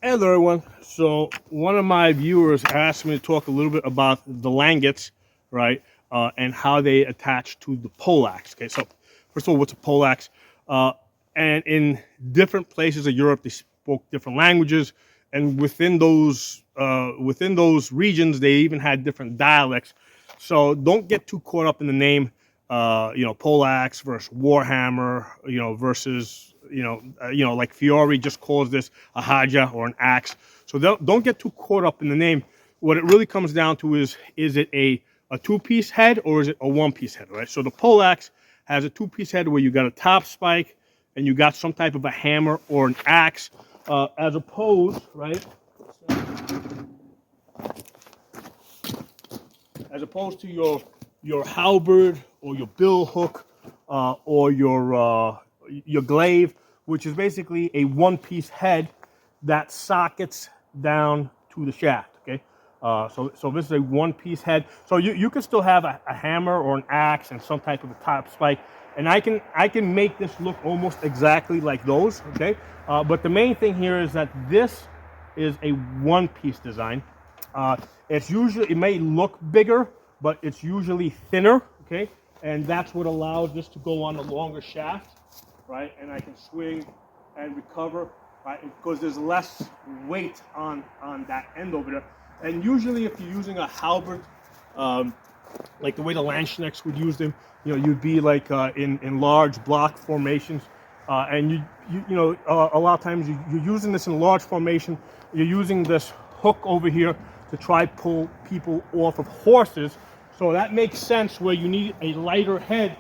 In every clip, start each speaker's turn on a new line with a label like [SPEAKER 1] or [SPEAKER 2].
[SPEAKER 1] Hello everyone. So one of my viewers asked me to talk a little bit about the langets, right, and how they attach to the poleaxe. Okay, so first of all, what's a poleaxe? And in different places of Europe, they spoke different languages, and within those regions, they even had different dialects. So don't get too caught up in the name. Poleaxe versus Warhammer, versus like Fiore just calls this a haja or an axe. So don't get too caught up in the name. What it really comes down to is it a two-piece head or is it a one-piece head, right? So the poleaxe has a two-piece head where you got a top spike and you got some type of a hammer or an axe, as opposed, right? As opposed to your halberd or your bill hook, or your glaive, which is basically a one-piece head that sockets down to the shaft. Okay, so this is a one-piece head. So you can still have a hammer or an axe and some type of a top spike, and I can make this look almost exactly like those. Okay, but the main thing here is that this is a one-piece design. It may look bigger, but it's usually thinner. Okay, and that's what allows this to go on a longer shaft, right? And I can swing and recover, right? Because there's less weight on that end over there. And usually, if you're using a halberd, like the way the Landsknechts would use them, you'd be like in large block formations, and a lot of times you're using this in large formation. You're using this hook over here to try pull people off of horses. So that makes sense where you need a lighter head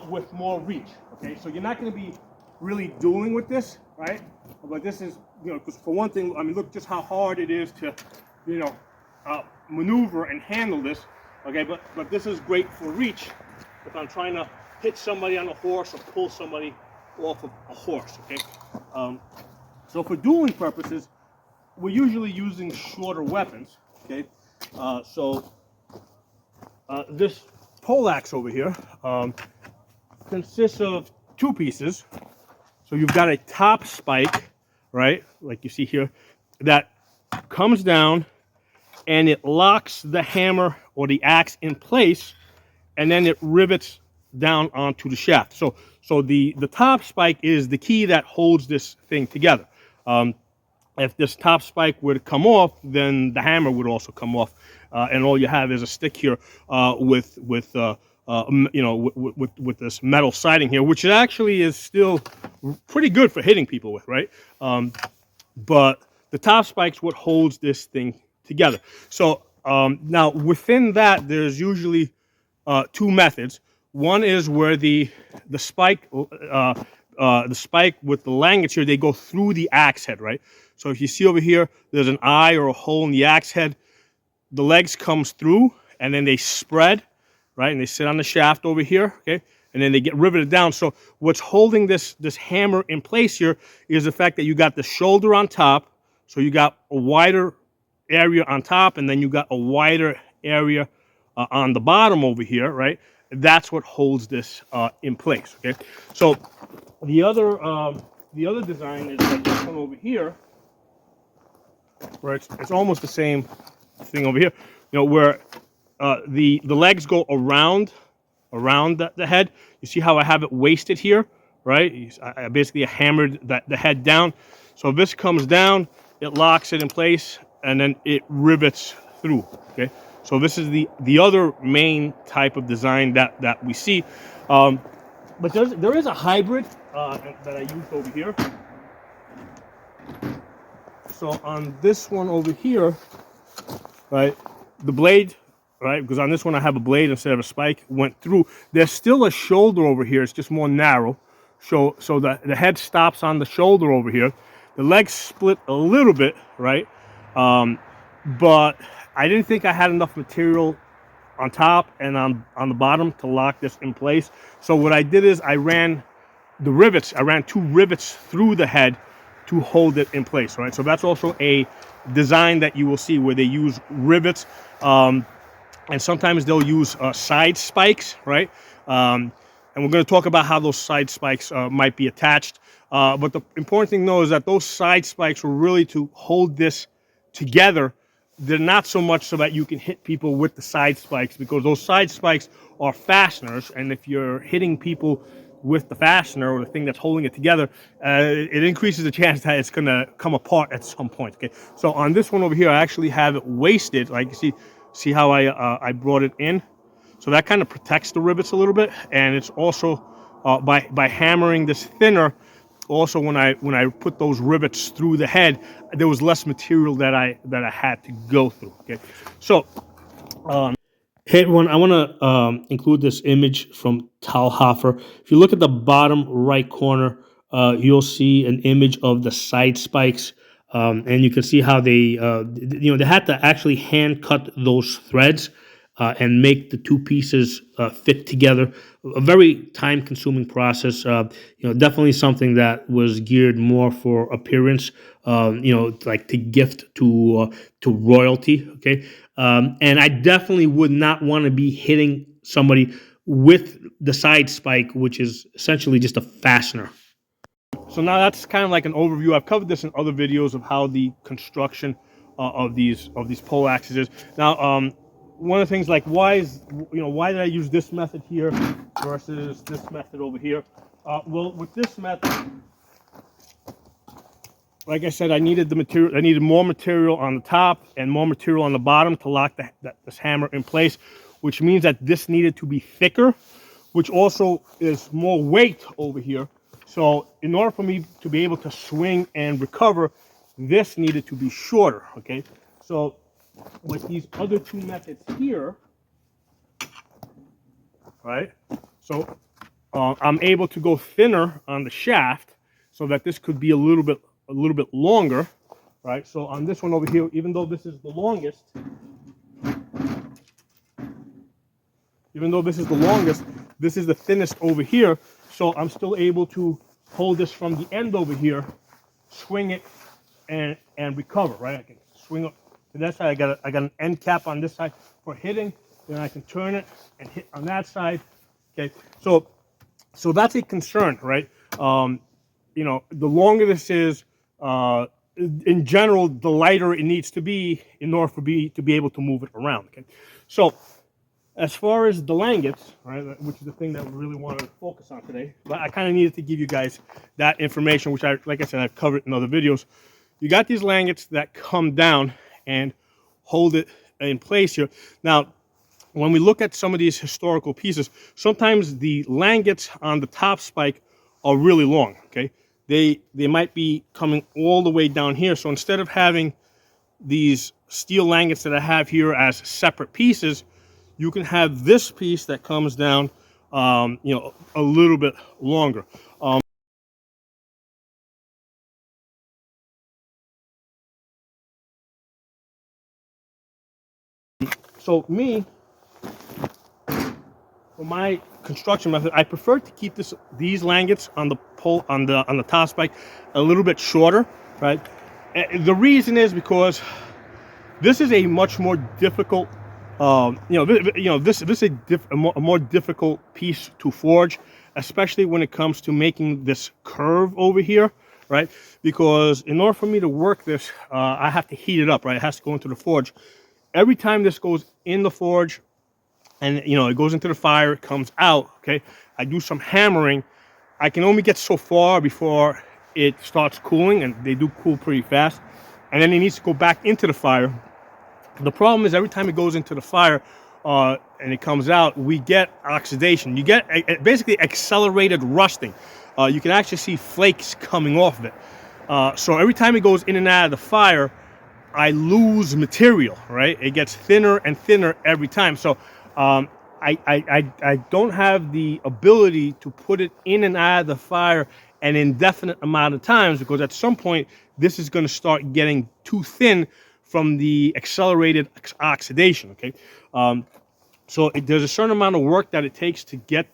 [SPEAKER 1] with more reach. Okay, so you're not going to be really dueling with this, right? But this is, because for one thing, I mean, look just how hard it is to, maneuver and handle this. Okay, but this is great for reach if I'm trying to hit somebody on a horse or pull somebody off of a horse. Okay, so for dueling purposes, we're usually using shorter weapons. Okay, this poleaxe over here consists of two pieces. So you've got a top spike, right, like you see here, that comes down and it locks the hammer or the axe in place, and then it rivets down onto the shaft. So the top spike is the key that holds this thing together. If this top spike were to come off, then the hammer would also come off, and all you have is a stick here with this metal siding here, which actually is still pretty good for hitting people with, right? But the top spike's what holds this thing together. So now within that, there's usually two methods. One is where the spike with the langets here, they go through the axe head, right? So if you see over here, there's an eye or a hole in the axe head. The legs comes through, and then they spread, right? And they sit on the shaft over here, okay? And then they get riveted down. So what's holding this hammer in place here is the fact that you got the shoulder on top, so you got a wider area on top, and then you got a wider area on the bottom over here, right? That's what holds this in place, okay? So the other design is like this one over here, where it's almost the same thing over here, where the legs go around the head. You see how I have it wasted here, right? I basically hammered the head down. So this comes down, it locks it in place, and then it rivets through, okay? So this is the other main type of design that we see. But there is a hybrid that I used over here. So on this one over here, right, the blade, right, because on this one I have a blade instead of a spike, went through. There's still a shoulder over here. It's just more narrow. So the head stops on the shoulder over here. The legs split a little bit, right? But I didn't think I had enough material on top and on the bottom to lock this in place. So what I did is I ran two rivets through the head to hold it in place, right? So that's also a design that you will see where they use rivets, and sometimes they'll use side spikes, right? and we're going to talk about how those side spikes might be attached. But the important thing, though, is that those side spikes were really to hold this together. They're not so much so that you can hit people with the side spikes, because those side spikes are fasteners, and if you're hitting people with the fastener or the thing that's holding it together, it increases the chance that it's going to come apart at some point. Okay, so on this one over here, I actually have it wasted. Like, see how I brought it in, so that kind of protects the rivets a little bit, and it's also by hammering this thinner. Also, when I put those rivets through the head, there was less material that I had to go through. Okay, so hey everyone, I want to include this image from Talhofer. If you look at the bottom right corner, you'll see an image of the side spikes, and you can see how they they had to actually hand cut those threads and make the two pieces fit together. A very time-consuming process. Definitely something that was geared more for appearance. Like to gift to royalty. Okay, and I definitely would not want to be hitting somebody with the side spike, which is essentially just a fastener. So now that's kind of like an overview. I've covered this in other videos of how the construction of these poleaxes is. Now, one of the things, like, why did I use this method here versus this method over here? Well, with this method, like I said, I needed the material. I needed more material on the top and more material on the bottom to lock this hammer in place, which means that this needed to be thicker, which also is more weight over here. So in order for me to be able to swing and recover, this needed to be shorter. Okay, so with these other two methods here, right? So I'm able to go thinner on the shaft so that this could be a little bit longer, right? So on this one over here, even though this is the longest, this is the thinnest over here. So I'm still able to hold this from the end over here, swing it, and recover, right? I can swing up to that side. I got an end cap on this side for hitting. Then I can turn it and hit on that side. Okay, so that's a concern, right? The longer this is, in general, the lighter it needs to be in order for me to be able to move it around. Okay, so as far as the langets, right, which is the thing that we really wanted to focus on today, but I kind of needed to give you guys that information, which like I said, I've covered in other videos. You got these langets that come down and hold it in place here. Now, when we look at some of these historical pieces, sometimes the langets on the top spike are really long. Okay, they might be coming all the way down here. So instead of having these steel langets that I have here as separate pieces, you can have this piece that comes down, a little bit longer. So for my construction method, I prefer to keep these langets on the top spike a little bit shorter, right? The reason is because this is a much more difficult, this is a more difficult piece to forge, especially when it comes to making this curve over here, right? Because in order for me to work this, I have to heat it up, right? It has to go into the forge. Every time this goes in the forge, and it goes into the fire, it comes out, okay, I do some hammering. I can only get so far before it starts cooling, and they do cool pretty fast, and then it needs to go back into the fire. The problem is every time it goes into the fire and it comes out, we get oxidation. You get basically accelerated rusting. You can actually see flakes coming off of it. So every time it goes in and out of the fire, I lose material, right? It gets thinner and thinner every time. So I don't have the ability to put it in and out of the fire an indefinite amount of times, because at some point this is going to start getting too thin from the accelerated oxidation. Okay, so there's a certain amount of work that it takes to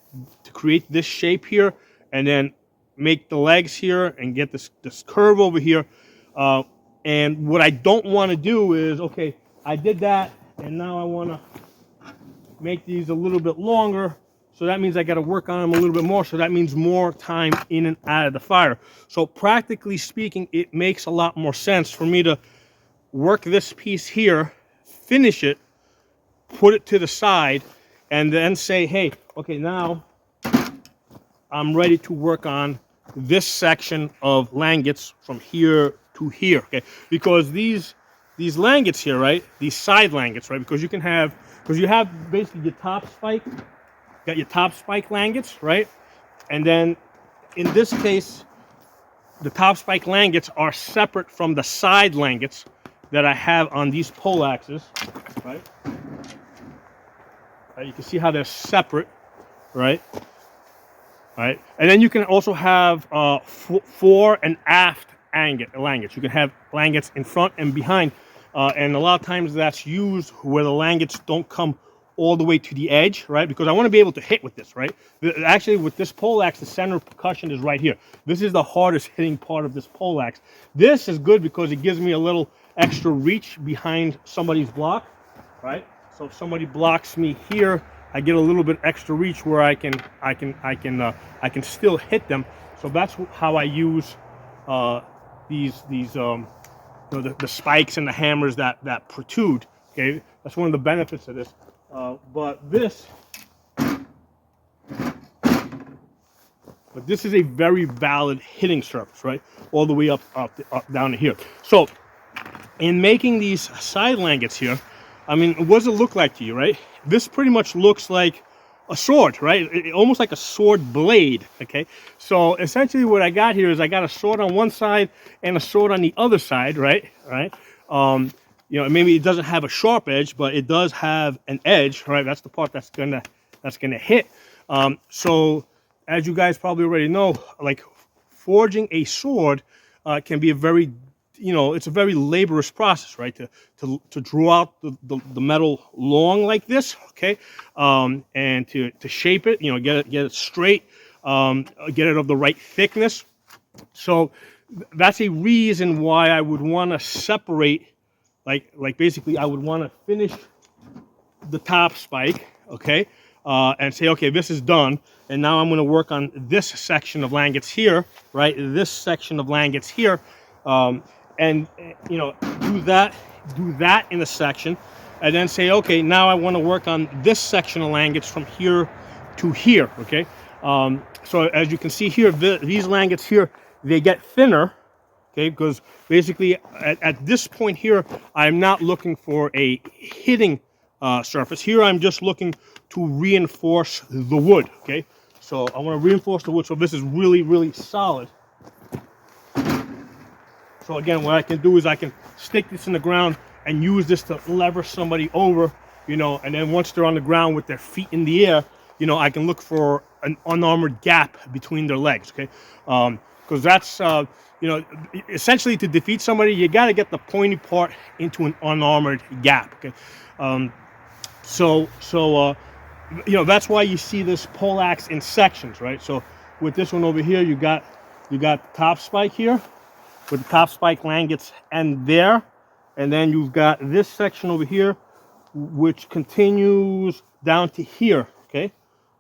[SPEAKER 1] create this shape here, and then make the legs here and get this curve over here. And what I don't want to do is, okay, I did that, and now I want to make these a little bit longer, So that means I got to work on them a little bit more. So that means more time in and out of the fire. So practically speaking, it makes a lot more sense for me to work this piece here, finish it, put it to the side, and then say, hey, okay, now I'm ready to work on this section of langets from here to here, okay? Because these langets here, right? These side langets, right? Because you have basically your top spike, got your top spike langets, right? And then in this case, the top spike langets are separate from the side langets that I have on these poleaxes, right? You can see how they're separate, right? Right, and then you can also have fore and aft langets. You can have langets in front and behind, and a lot of times that's used where the langets don't come all the way to the edge, right? Because I want to be able to hit with this, right? Actually, with this poleaxe, the center of percussion is right here. This is the hardest hitting part of this poleaxe. This is good because it gives me a little extra reach behind somebody's block, right? So if somebody blocks me here, I get a little bit extra reach where I can still hit them. So that's how I use the spikes and the hammers that protrude. Okay, that's one of the benefits of this. But this is a very valid hitting surface, right? All the way up down to here. So in making these side langets here, I mean, what does it look like to you, right? This pretty much looks like a sword, right? Almost like a sword blade, okay? So essentially what I got here is I got a sword on one side and a sword on the other side, right? You know, maybe it doesn't have a sharp edge, but it does have an edge, right? That's the part that's gonna hit. So as you guys probably already know, like forging a sword can be a very, you know, it's a very laborious process, right? To draw out the metal long like this, okay, and to shape it, you know, get it straight, get it of the right thickness. So that's a reason why I would want to separate, like basically I would want to finish the top spike, okay, and say, okay, this is done, and now I'm going to work on this section of langets here, right? This section of langets here. And you know, do that in a section, and then say, okay, now I want to work on this section of langets from here to here, okay? So as you can see here, these langets here, they get thinner, okay, because basically at this point here, I'm not looking for a hitting surface. Here I'm just looking to reinforce the wood, okay? So I want to reinforce the wood, so this is really, really solid. So again, what I can do is I can stick this in the ground and use this to lever somebody over, you know, and then once they're on the ground with their feet in the air, you know, I can look for an unarmored gap between their legs, okay? Because that's, you know, essentially to defeat somebody, you got to get the pointy part into an unarmored gap, okay? You know, that's why you see this poleaxe in sections, right? So with this one over here, you got the top spike here, with the top spike langets and there, and then you've got this section over here which continues down to here, okay?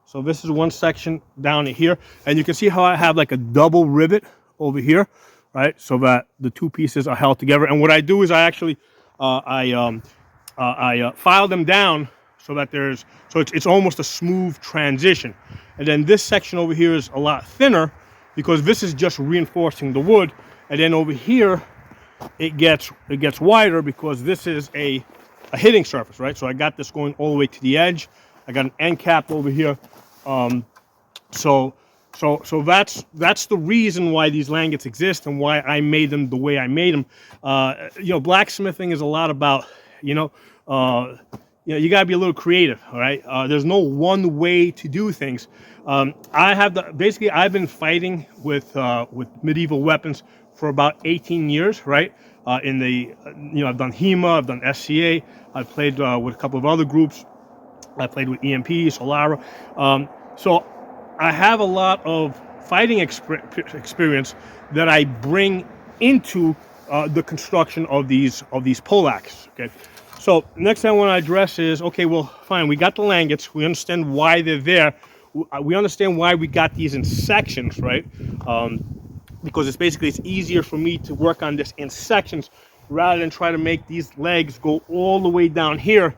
[SPEAKER 1] So this is one section down to here, and you can see how I have like a double rivet over here, right? So that the two pieces are held together. And what I do is I actually file them down so that it's almost a smooth transition. And then this section over here is a lot thinner because this is just reinforcing the wood. And then over here, it gets wider because this is a hitting surface, right? So I got this going all the way to the edge. I got an end cap over here. So that's the reason why these langets exist and why I made them the way I made them. You know, blacksmithing is a lot about, you know, you gotta be a little creative, all right? There's no one way to do things. Basically I've been fighting with medieval weapons for about 18 years, right? You know, I've done HEMA, I've done SCA, I've played with a couple of other groups. I played with EMP, Solara. So I have a lot of fighting experience that I bring into the construction of these poleaxes, okay? So next thing I want to address is, okay, well, fine, we got the langets, we understand why they're there. we understand why we got these in sections, right? Because it's easier for me to work on this in sections rather than try to make these legs go all the way down here.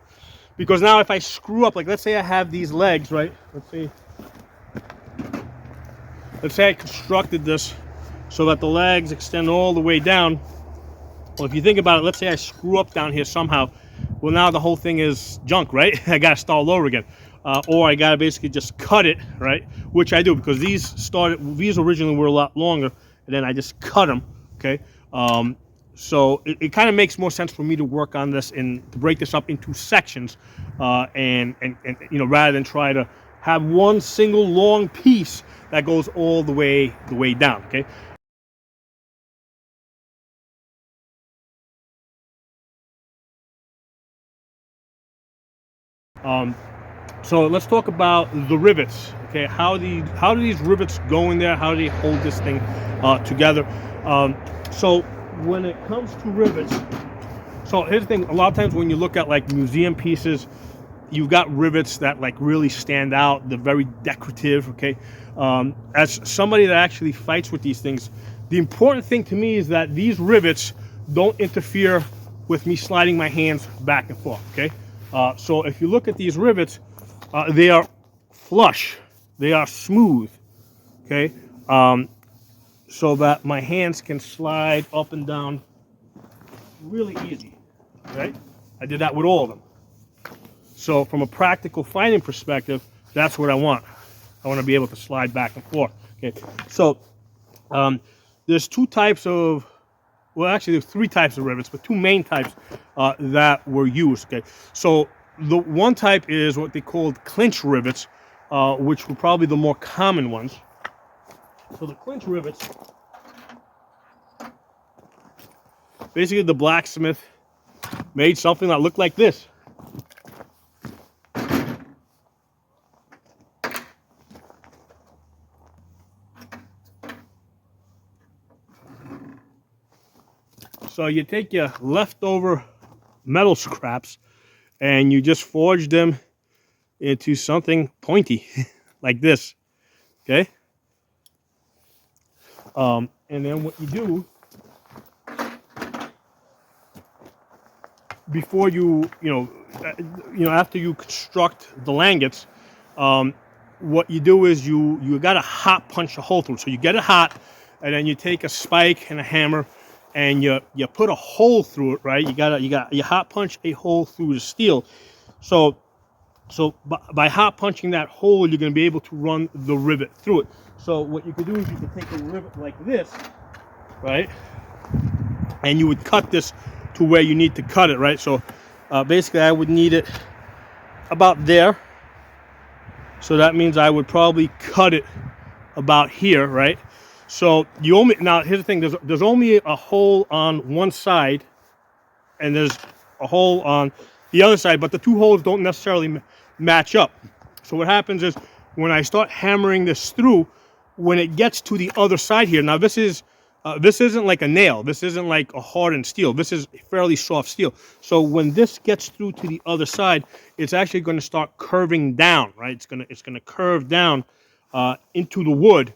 [SPEAKER 1] Because now if I screw up, like let's say I have these legs, right? Let's say I constructed this so that the legs extend all the way down. Well, if you think about it, let's say I screw up down here somehow. Well, now the whole thing is junk, right? I got to start all over again. Or I got to basically just cut it, right? Which I do, because these originally were a lot longer, and then I just cut them, okay? So it kind of makes more sense for me to work on this and to break this up into sections, and rather than try to have one single long piece that goes all the way down, okay? So let's talk about the rivets. Okay, how do these rivets go in there? How do they hold this thing together? So when it comes to rivets, so here's the thing: a lot of times when you look at like museum pieces, you've got rivets that like really stand out. They're very decorative. Okay, as somebody that actually fights with these things, the important thing to me is that these rivets don't interfere with me sliding my hands back and forth. Okay, so if you look at these rivets, they are flush, they are smooth, okay, so that my hands can slide up and down really easy, right? I did that with all of them. So from a practical fighting perspective, that's what I want. I want to be able to slide back and forth, okay? So there's two types of, well, actually there's three types of rivets, but two main types that were used, okay? So the one type is what they called clinch rivets, which were probably the more common ones. So the clinch rivets, basically the blacksmith made something that looked like this. So you take your leftover metal scraps and you just forge them into something pointy like this, okay? And then what you do before after you construct the langets, what you do is you got to hot punch a hole through. So you get it hot, and then you take a spike and a hammer, and you put a hole through it, right? You hot punch a hole through the steel. So by hot punching that hole, you're going to be able to run the rivet through it. So what you could do is you could take a rivet like this, right? And you would cut this to where you need to cut it, right? So basically I would need it about there. So that means I would probably cut it about here, right? So you only, now here's the thing, there's only a hole on one side and there's a hole on the other side, but the two holes don't necessarily match up. So what happens is when I start hammering this through, when it gets to the other side here, now this isn't like a nail, this isn't like a hardened steel, this is fairly soft steel. So when this gets through to the other side, it's actually going to start curving down, right? It's going to curve down into the wood,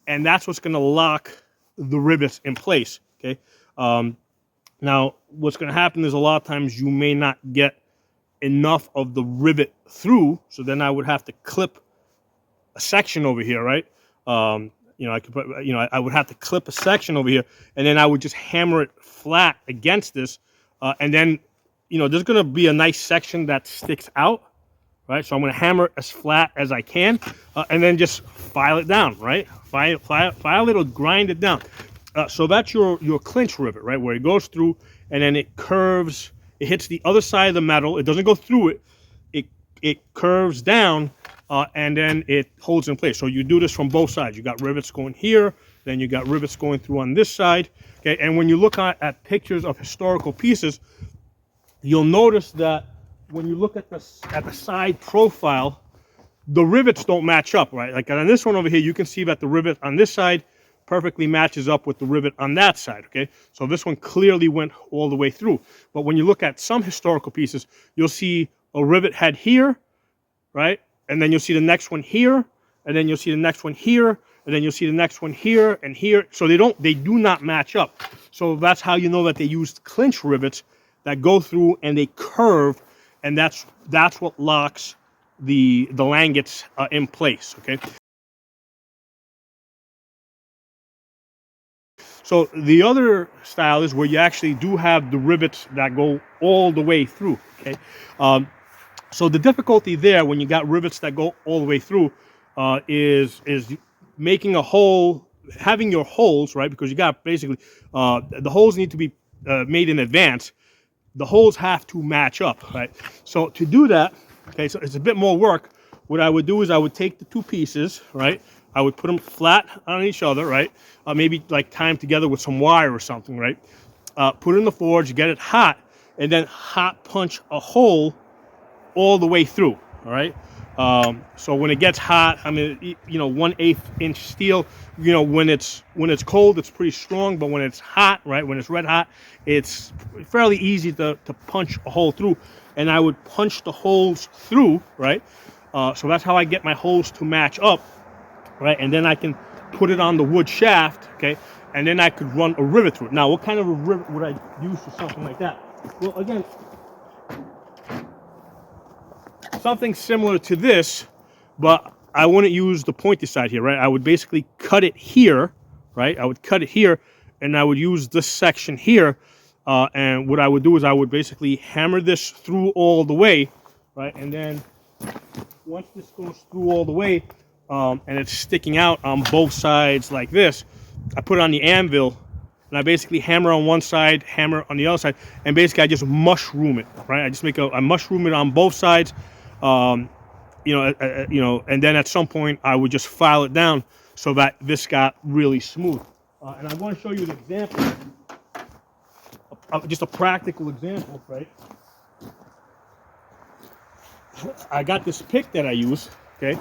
[SPEAKER 1] and that's what's going to lock the rivets in place, okay? Now, what's going to happen is a lot of times you may not get enough of the rivet through, so then I would have to clip a section over here, right? I could put, I would have to clip a section over here, and then I would just hammer it flat against this, and then, there's going to be a nice section that sticks out, right? So I'm going to hammer it as flat as I can, and then just file it down, right? File it or grind it down. So that's your clinch rivet, right? Where it goes through, and then it curves. It hits the other side of the metal. It doesn't go through it. It curves down, and then it holds in place. So you do this from both sides. You got rivets going here, then you got rivets going through on this side. Okay, and when you look at pictures of historical pieces, you'll notice that when you look at the side profile, the rivets don't match up, right? Like on this one over here, you can see that the rivet on this side perfectly matches up with the rivet on that side, okay? So this one clearly went all the way through. But when you look at some historical pieces, you'll see a rivet head here, right? And then you'll see the next one here, and then you'll see the next one here, and then you'll see the next one here and here. So they do not match up. So that's how you know that they used clinch rivets that go through and they curve, and that's what locks the langets in place. Okay. So the other style is where you actually do have the rivets that go all the way through. Okay. So the difficulty there when you got rivets that go all the way through is making a hole, having your holes, right? Because you got basically the holes need to be made in advance. The holes have to match up, right? So to do that, okay, so it's a bit more work. What I would do is I would take the two pieces, right? I would put them flat on each other, right? Maybe like tie them together with some wire or something, right? Put it in the forge, get it hot, and then hot punch a hole all the way through. All right. So when it gets hot, I mean, you know, 1/8 inch steel. You know, when it's cold, it's pretty strong. But when it's hot, right, when it's red hot, it's fairly easy to punch a hole through. And I would punch the holes through, right. So that's how I get my holes to match up, right. And then I can put it on the wood shaft, okay. And then I could run a rivet through it. Now, what kind of a rivet would I use for something like that? Well, again, something similar to this, but I wouldn't use the pointy side here, right? I would basically cut it here, right? I would cut it here, and I would use this section here, and what I would do is I would basically hammer this through all the way, right? And then once this goes through all the way, and it's sticking out on both sides like this, I put it on the anvil, and I basically hammer on one side, hammer on the other side, and basically I just mushroom it, right? I just make I mushroom it on both sides. You know, and then at some point I would just file it down so that this got really smooth. And I want to show you an example, just a practical example, right? I got this pick that I use, okay,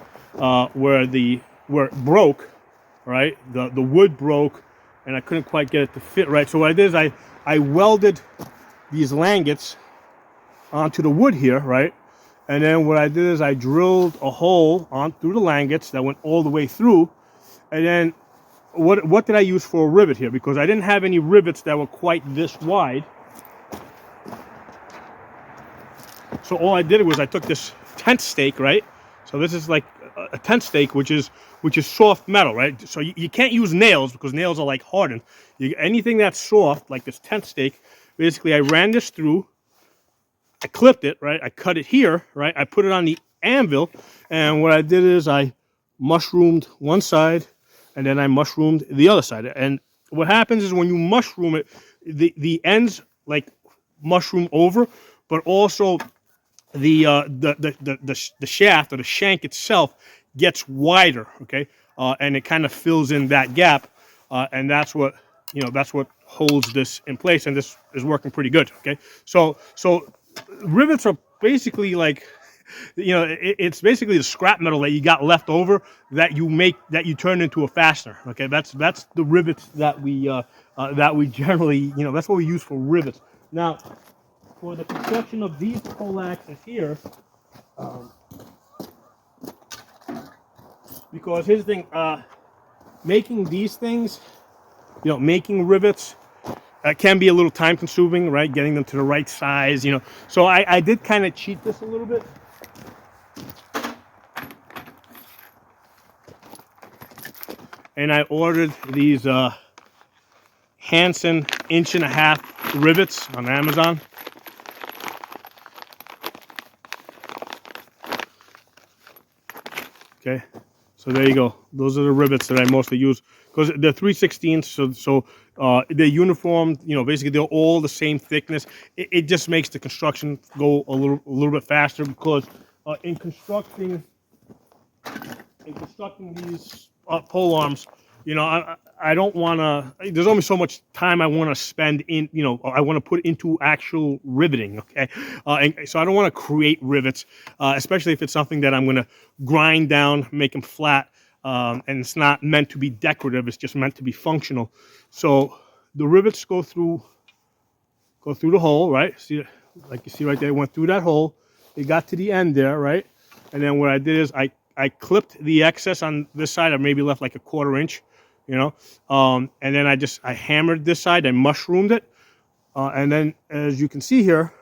[SPEAKER 1] where it broke, right? The wood broke, and I couldn't quite get it to fit right. So what I did is I welded these langets onto the wood here, right? And then what I did is I drilled a hole on through the langets that went all the way through. And then what did I use for a rivet here? Because I didn't have any rivets that were quite this wide. So all I did was I took this tent stake, right? So this is like a tent stake, which is soft metal, right? So you can't use nails because nails are like hardened. Anything that's soft, like this tent stake, basically I ran this through. I clipped it, right? I cut it here, right? I put it on the anvil, and what I did is I mushroomed one side, and then I mushroomed the other side. And what happens is when you mushroom it, the ends like mushroom over, but also the shaft or the shank itself gets wider, okay? And it kind of fills in that gap, and that's what holds this in place, and this is working pretty good, okay? So rivets are basically like, it's basically the scrap metal that you got left over that you turn into a fastener. Okay, that's the rivets that we generally, that's what we use for rivets. Now, for the construction of these poleaxes here, because here's the thing, making these things, making rivets. Can be a little time consuming, right? Getting them to the right size, So I did kind of cheat this a little bit. And I ordered these Hansen 1.5-inch rivets on Amazon. Okay, so there you go. Those are the rivets that I mostly use because they're 3/16, so they're uniform. Basically they're all the same thickness. It just makes the construction go a little bit faster because in constructing these pole arms, I don't want to. There's only so much time I want to spend in. I want to put into actual riveting. Okay, and so I don't want to create rivets, especially if it's something that I'm going to grind down, make them flat, and it's not meant to be decorative. It's just meant to be functional. So the rivets go through the hole, right? See, like you see right there, it went through that hole. It got to the end there, right? And then what I did is I clipped the excess on this side. I maybe left like a 1/4 inch, you know, and then I hammered this side. I mushroomed it, and then as you can see here,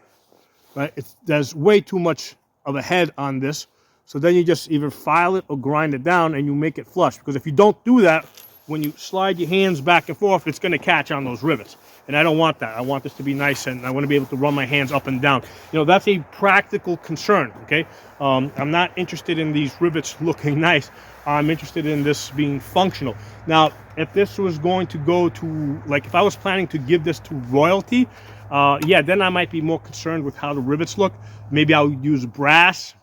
[SPEAKER 1] right, there's way too much of a head on this. So then you just either file it or grind it down, and you make it flush. Because if you don't do that, when you slide your hands back and forth, it's going to catch on those rivets. And I don't want that. I want this to be nice, and I want to be able to run my hands up and down. You know, that's a practical concern, okay? I'm not interested in these rivets looking nice. I'm interested in this being functional. Now, if this was going to go to, like, if I was planning to give this to royalty, yeah, then I might be more concerned with how the rivets look. Maybe I would use brass.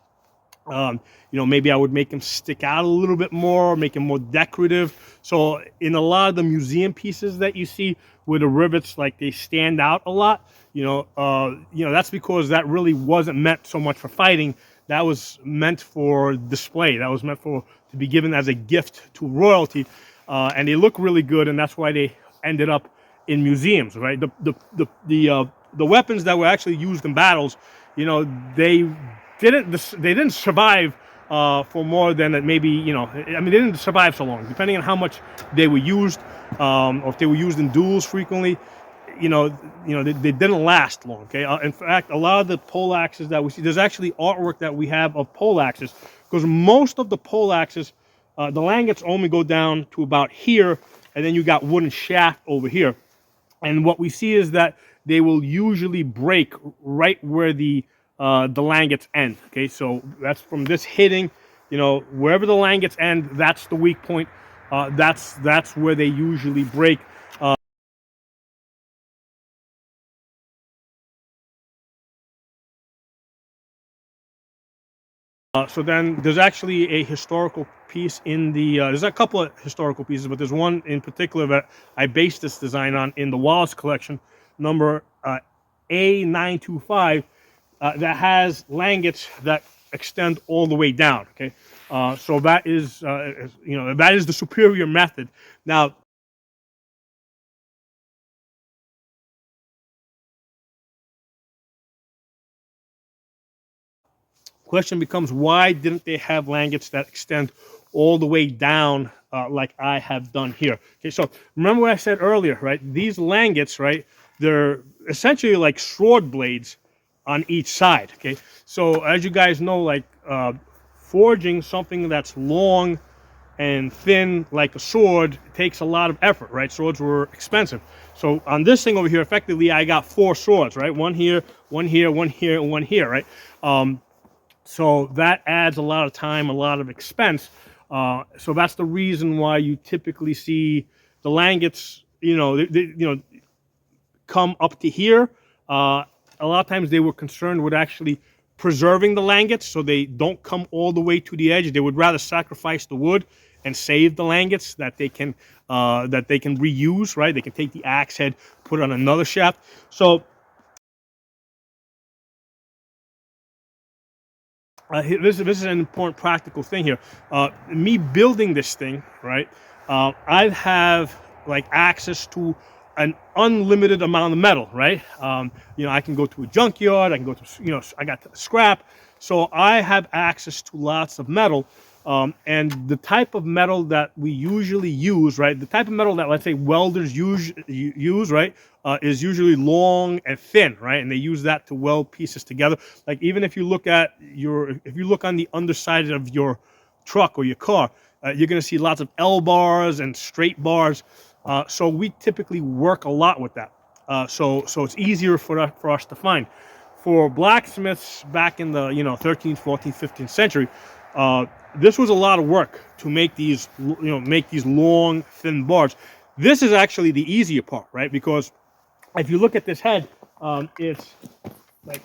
[SPEAKER 1] You know, maybe I would make them stick out a little bit more, make them more decorative. So in a lot of the museum pieces that you see where the rivets, like, they stand out a lot, you know, that's because that really wasn't meant so much for fighting. That was meant for display. That was meant to be given as a gift to royalty. And they look really good, and that's why they ended up in museums, right? The weapons that were actually used in battles, you know, they didn't survive for more than maybe, you know, I mean, they didn't survive so long, depending on how much they were used, or if they were used in duels frequently. They didn't last long. Okay, in fact, a lot of the poleaxes that we see, there's actually artwork that we have of poleaxes, because most of the poleaxes, the langets only go down to about here, and then you got wooden shaft over here. And what we see is that they will usually break right where the langets end. Okay, so that's from this hitting, you know, wherever the langets end, that's the weak point. That's where they usually break. So then there's actually a historical piece in the, there's a couple of historical pieces, but there's one in particular that I based this design on in the Wallace collection, number A925, that has langets that extend all the way down, okay? So that is, that is the superior method. Now, question becomes, why didn't they have langets that extend all the way down like I have done here? Okay, so remember what I said earlier, right? These langets, right, they're essentially like sword blades on each side, okay? So as you guys know, like forging something that's long and thin like a sword takes a lot of effort, right? Swords were expensive. So on this thing over here, effectively, I got 4 swords, right? One here, one here, one here, and one here, right? So that adds a lot of time, a lot of expense. So that's the reason why you typically see the langets, come up to here. A lot of times they were concerned with actually preserving the langets so they don't come all the way to the edge. They would rather sacrifice the wood and save the langets that they can reuse, right? They can take the axe head, put it on another shaft. So this is an important practical thing here. Me building this thing, right? I have like access to an unlimited amount of metal, right? I can go to a junkyard. I can go to, I got scrap. So I have access to lots of metal. And the type of metal that we usually use, right? The type of metal that, let's say, welders use, right? Is usually long and thin, right? And they use that to weld pieces together. Like even if you look at if you look on the underside of your truck or your car, you're going to see lots of L bars and straight bars. So we typically work a lot with that. So it's easier for us to find. For blacksmiths back in the 13th, 14th, 15th century, this was a lot of work to make these long, thin bars. This is actually the easier part, right? Because if you look at this head, it's like,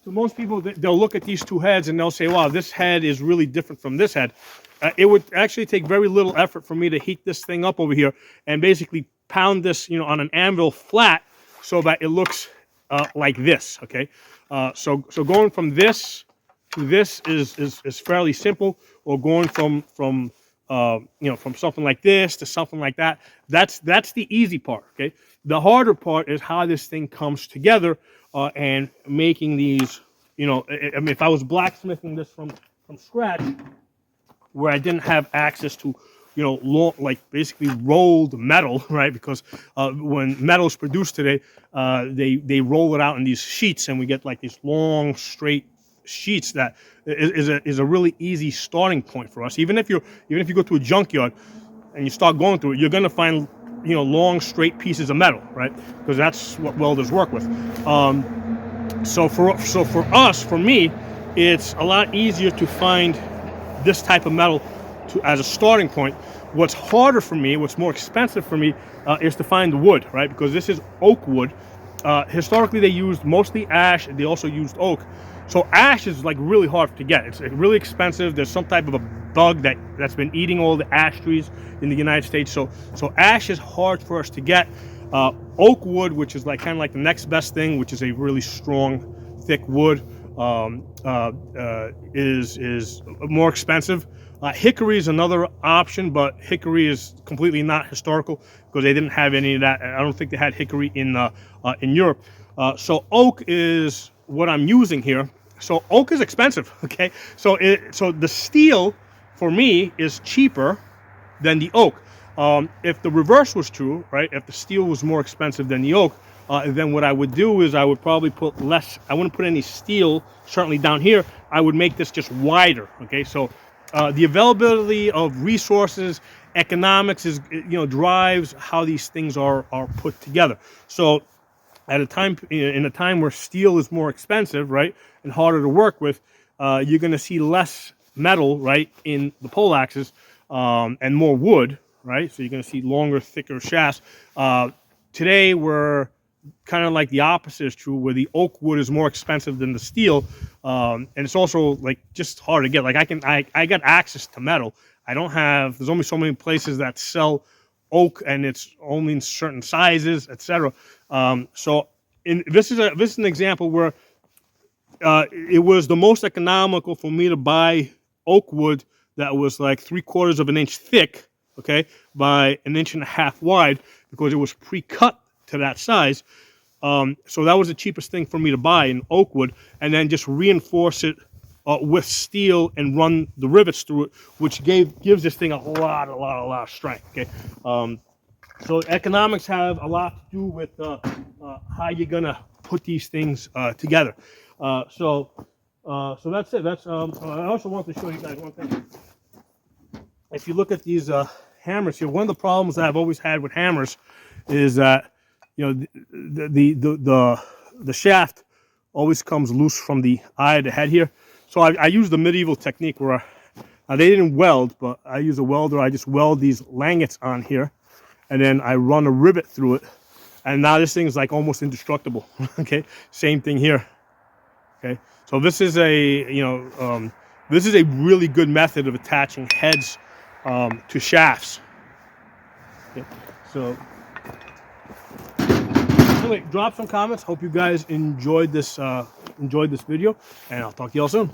[SPEAKER 1] to most people, they'll look at these two heads and they'll say, wow, this head is really different from this head. It would actually take very little effort for me to heat this thing up over here and basically pound this, on an anvil flat so that it looks like this, okay? So going from this to this is fairly simple, or going from something like this to something like that. That's the easy part, okay? The harder part is how this thing comes together and making these. I mean, if I was blacksmithing this from scratch, where I didn't have access to, you know, long, like basically rolled metal, right? Because when metal is produced today, they roll it out in these sheets, and we get like these long straight sheets that is a really easy starting point for us. Even if you go to a junkyard and you start going through it, you're gonna find, you know, long straight pieces of metal, right? Because that's what welders work with. So for me, it's a lot easier to find this type of metal as a starting point. What's harder for me, what's more expensive for me, is to find the wood, right? Because this is oak wood. Historically, they used mostly ash, and they also used oak. So ash is like really hard to get. It's really expensive. There's some type of a bug that's been eating all the ash trees in the United States. So ash is hard for us to get. Oak wood, which is like kind of like the next best thing, which is a really strong, thick wood, is more expensive. Hickory is another option, but hickory is completely not historical because they didn't have any of that. I don't think they had hickory in Europe. So oak is what I'm using here. So oak is expensive, okay? So the steel for me is cheaper than the oak. If the reverse was true, right? If the steel was more expensive than the oak, then what I would do is I would probably put less. I wouldn't put any steel certainly down here. I would make this just wider, okay? So the availability of resources, economics is, you know, drives how these things are put together. So at a time, in a time where steel is more expensive, right, and harder to work with, you're going to see less metal, right, in the poleaxes, and more wood, right? So you're going to see longer, thicker shafts. Today, we're kind of like the opposite is true, where the oak wood is more expensive than the steel, and it's also like just hard to get. Like I got access to metal. I don't have. There's only so many places that sell oak, and it's only in certain sizes, etc. So this is an example where it was the most economical for me to buy oak wood that was like 3/4 of an inch thick, okay, by 1.5 inches wide, because it was pre-cut to that size. So that was the cheapest thing for me to buy in oak wood, and then just reinforce it with steel and run the rivets through it, which gives this thing a lot of strength. Okay, so economics have a lot to do with how you're gonna put these things together. So that's it. That's I also want to show you guys one thing. If you look at these hammers here, one of the problems that I've always had with hammers is that, you know, the shaft always comes loose from the eye of the head here. So I use the medieval technique where they didn't weld, but I use a welder. I just weld these langets on here, and then I run a rivet through it, and now this thing is like almost indestructible. Okay, same thing here. Okay, so this is this is a really good method of attaching heads to shafts. Okay, so anyway, drop some comments. Hope you guys enjoyed this video, and I'll talk to y'all soon.